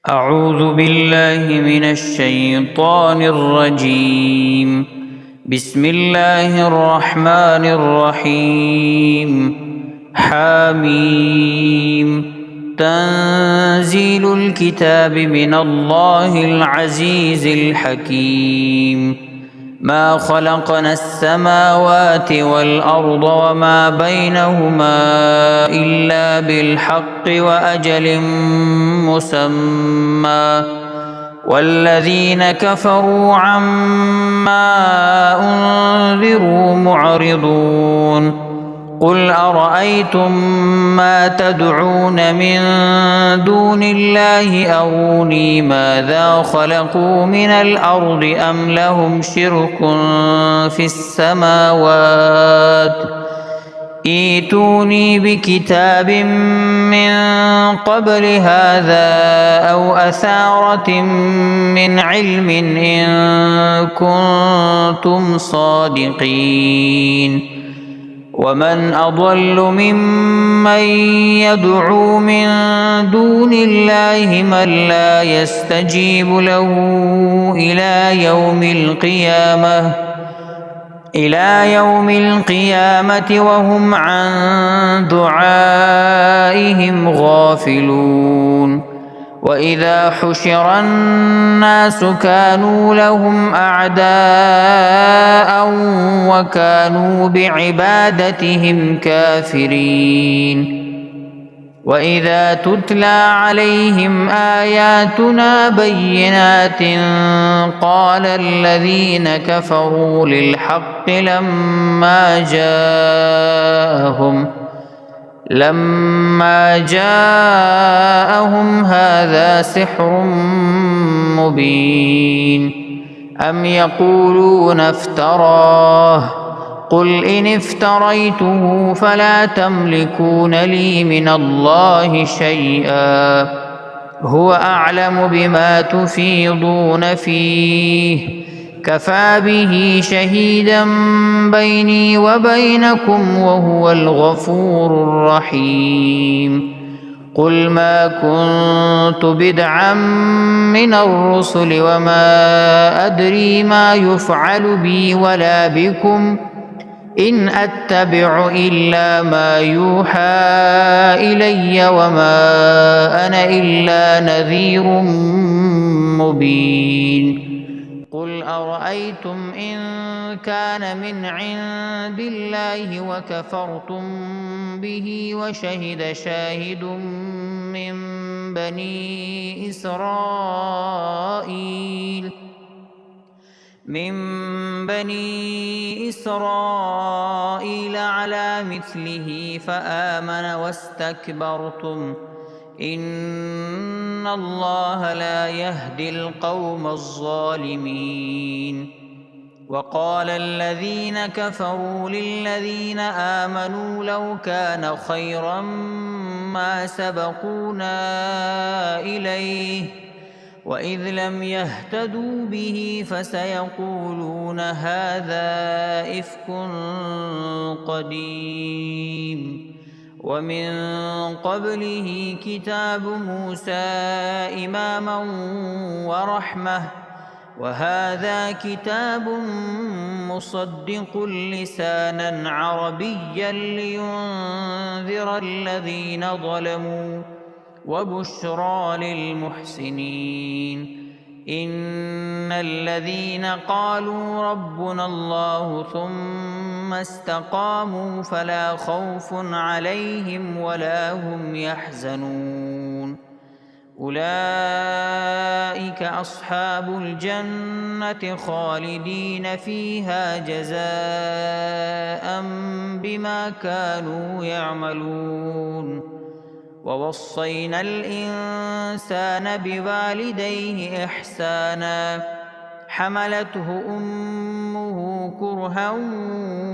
أعوذ بالله من الشيطان الرجيم. بسم الله الرحمن الرحيم. حميم. تنزيل الكتاب من الله العزيز الحكيم. ما خلقنا السماوات والأرض وما بينهما إلا بالحق وأجل مسمى، والذين كفروا عما أنذروا معرضون. قل أرأيتم ما تدعون من دون الله أروني ماذا خلقوا من الأرض أم لهم شرك في السماوات ائتوني بكتاب من قبل هذا أو أثارة من علم إن كنتم صادقين. ومن أضل ممن يدعو من دون الله من لا يستجيب له إلى يوم القيامة وهم عن دعائهم غافلون. وإذا حشر الناس كانوا لهم أعداء وكانوا بعبادتهم كافرين. وإذا تتلى عليهم آياتنا بينات قال الذين كفروا للحق لما جاءهم هذا سحر مبين. أم يقولون افتراه قل إن افتريته فلا تملكون لي من الله شيئا هو أعلم بما تفيضون فيه كفى به شهيدا بيني وبينكم وهو الغفور الرحيم. قل ما كنت بدعا من الرسل وما أدري ما يفعل بي ولا بكم إن أتبع إلا ما يوحى إلي وما أنا إلا نذير مبين. قل أرأيتم إن كان من عند الله وكفرتم به وشهد شاهد من بني إسرائيل على مثله فآمن واستكبرتم إن الله لا يهدي القوم الظالمين. وقال الذين كفروا للذين آمنوا لو كان خيرا ما سبقونا إليه وإذ لم يهتدوا به فسيقولون هذا إفك قديم. ومن قبله كتاب موسى إماما ورحمة وهذا كتاب مصدق لسانا عربيا لينذر الذين ظلموا وبشرى للمحسنين. إن الذين قالوا ربنا الله ثم استقاموا فلا خوف عليهم ولا هم يحزنون. أولئك أصحاب الجنة خالدين فيها جزاء بما كانوا يعملون. ووصينا الإنسان بوالديه إحسانا حملته أمه كرها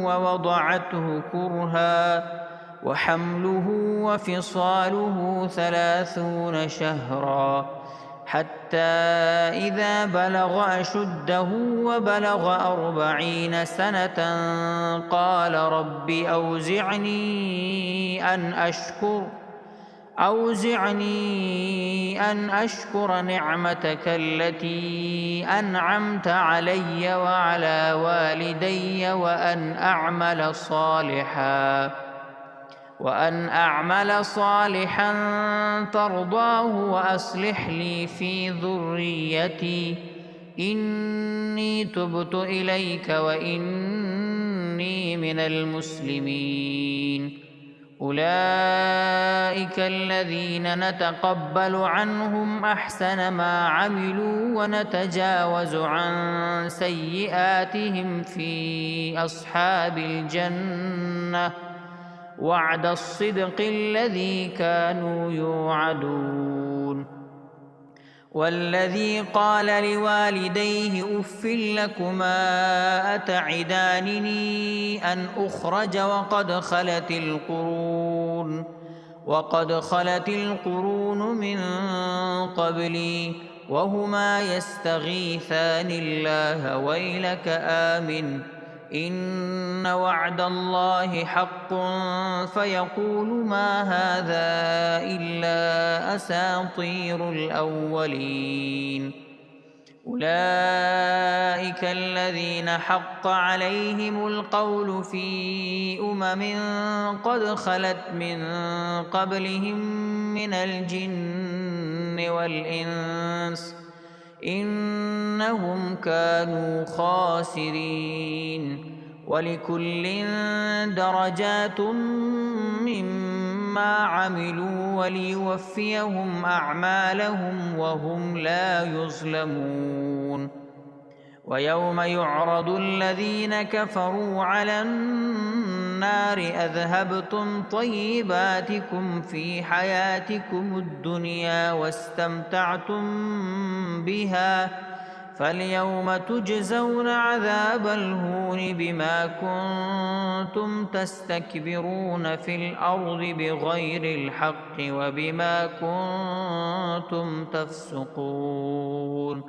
ووضعته كرها وحمله وفصاله 30 شهرا حتى إذا بلغ أشده وبلغ 40 سنة قال رب أوزعني أوزعني أن أشكر نعمتك التي أنعمت علي وعلى والدي وأن أعمل صالحا ترضاه وأصلح لي في ذريتي إني تبت إليك وإني من المسلمين. أولئك الذين نتقبل عنهم أحسن ما عملوا ونتجاوز عن سيئاتهم في أصحاب الجنة وعد الصدق الذي كانوا يوعدون. والذي قال لوالديه أف لكما أتعدانني أن أخرج وقد خلت القرون من قبلي وهما يستغيثان الله ويلك آمن إن وعد الله حق فيقول ما هذا إلا أساطير الأولين. أولئك الذين حق عليهم القول في قد خلت من قبلهم من الجن والإنس إنهم كانوا خاسرين. ولكل درجات مما عملوا وليوفيهم أعمالهم وهم لا يظلمون. ويوم يعرض الذين كفروا على النار أذهبتم طيباتكم في حياتكم الدنيا واستمتعتم بها فاليوم تجزون عذاب الهون بما كنتم تستكبرون في الأرض بغير الحق وبما كنتم تفسقون.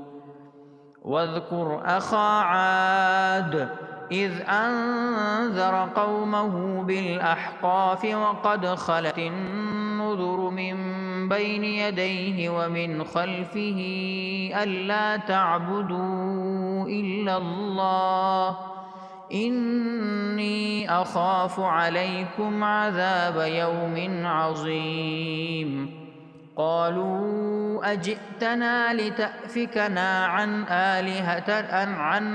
واذكر أخا عاد إذ أنذر قومه بالأحقاف وقد خلت النذر من بين يديه ومن خلفه ألا تعبدوا إلا الله إني أخاف عليكم عذاب يوم عظيم. قالوا أجئتنا لتأفكنا عن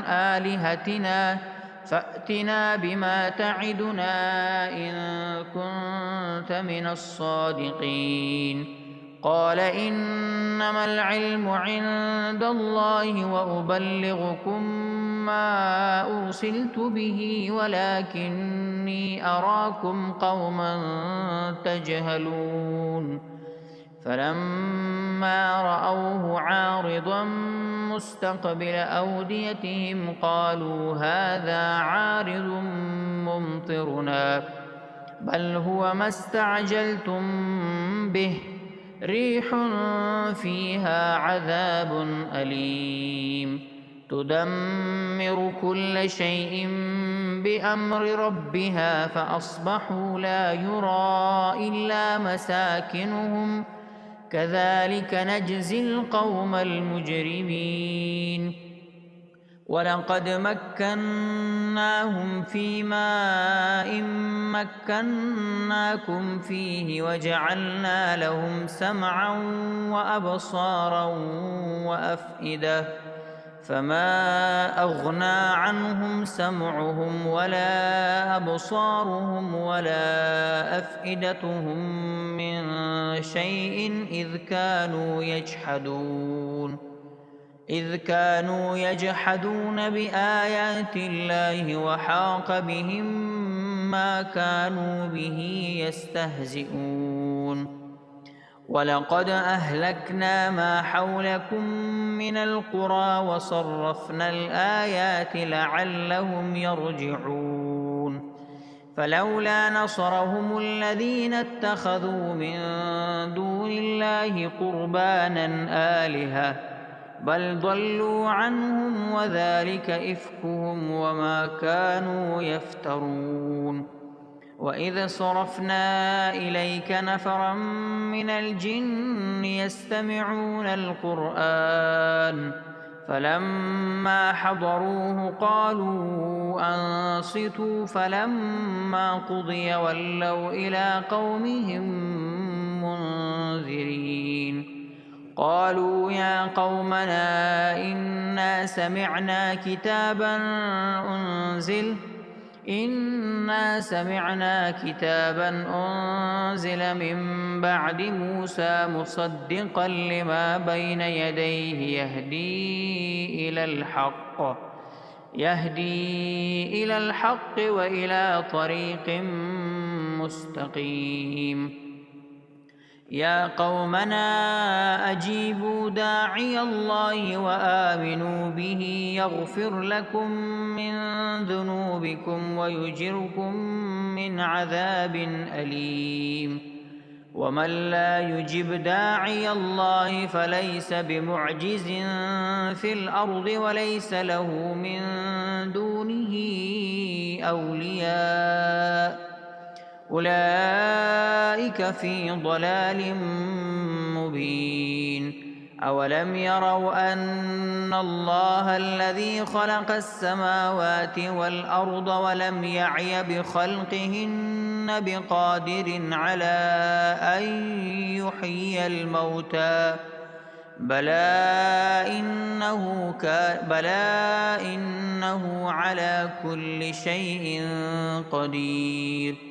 آلهتنا فأتنا بما تعدنا إن كنت من الصادقين. قال إنما العلم عند الله وأبلغكم ما أرسلت به ولكني أراكم قوما تجهلون. فلما رأوه عارضا مستقبل أوديتهم قالوا هذا عارض ممطرنا بل هو ما استعجلتم به ريح فيها عذاب أليم تدمر كل شيء بأمر ربها فأصبحوا لا يرى إلا مساكنهم كذلك نجزي القوم المجرمين. ولقد مكناهم في ماء مكناكم فيه وجعلنا لهم سمعا وأبصارا وأفئدة فما أغنى عنهم سمعهم ولا أبصارهم ولا أفئدتهم من شيء إذ كانوا يجحدون بآيات الله وحاق بهم ما كانوا به يستهزئون. ولقد أهلكنا ما حولكم من القرى وصرفنا الآيات لعلهم يرجعون. فلولا نصرهم الذين اتخذوا من دون الله قربانا آلهة بل ضلوا عنهم وذلك إفكهم وما كانوا يفترون. وإذ صرفنا إليك نفرا من الجن يستمعون القرآن فلما حضروه قالوا أنصتوا فلما قضي ولوا إلى قومهم منذرين قالوا يا قومنا إنا سمعنا كتابا أنزل من بعد موسى مصدقا لما بين يديه يهدي إلى الحق وإلى طريق مستقيم يا قومنا أجيبوا داعي الله وآمنوا به يغفر لكم من ذنوبكم ويجركم من عذاب أليم ومن لا يجب داعي الله فليس بمعجز في الأرض وليس له من دونه أولياء أولئك في ضلال مبين أولم يروا أن الله الذي خلق السماوات والأرض ولم يعي بخلقهن بقادر على أن يحيي الموتى بلى إنه على كل شيء قدير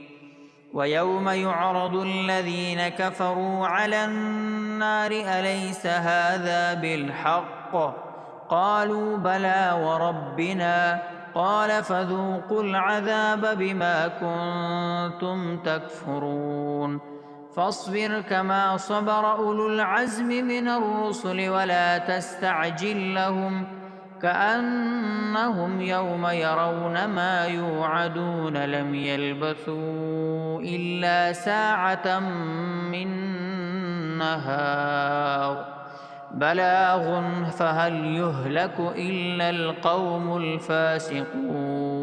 ويوم يعرض الذين كفروا على النار أليس هذا بالحق قالوا بلى وربنا قال فذوقوا العذاب بما كنتم تكفرون فاصبر كما صبر أولو العزم من الرسل ولا تستعجل لهم كأنهم يوم يرون ما يوعدون لم يلبثوا إلا ساعة من نهار بلاغ فهل يهلك إلا القوم الفاسقون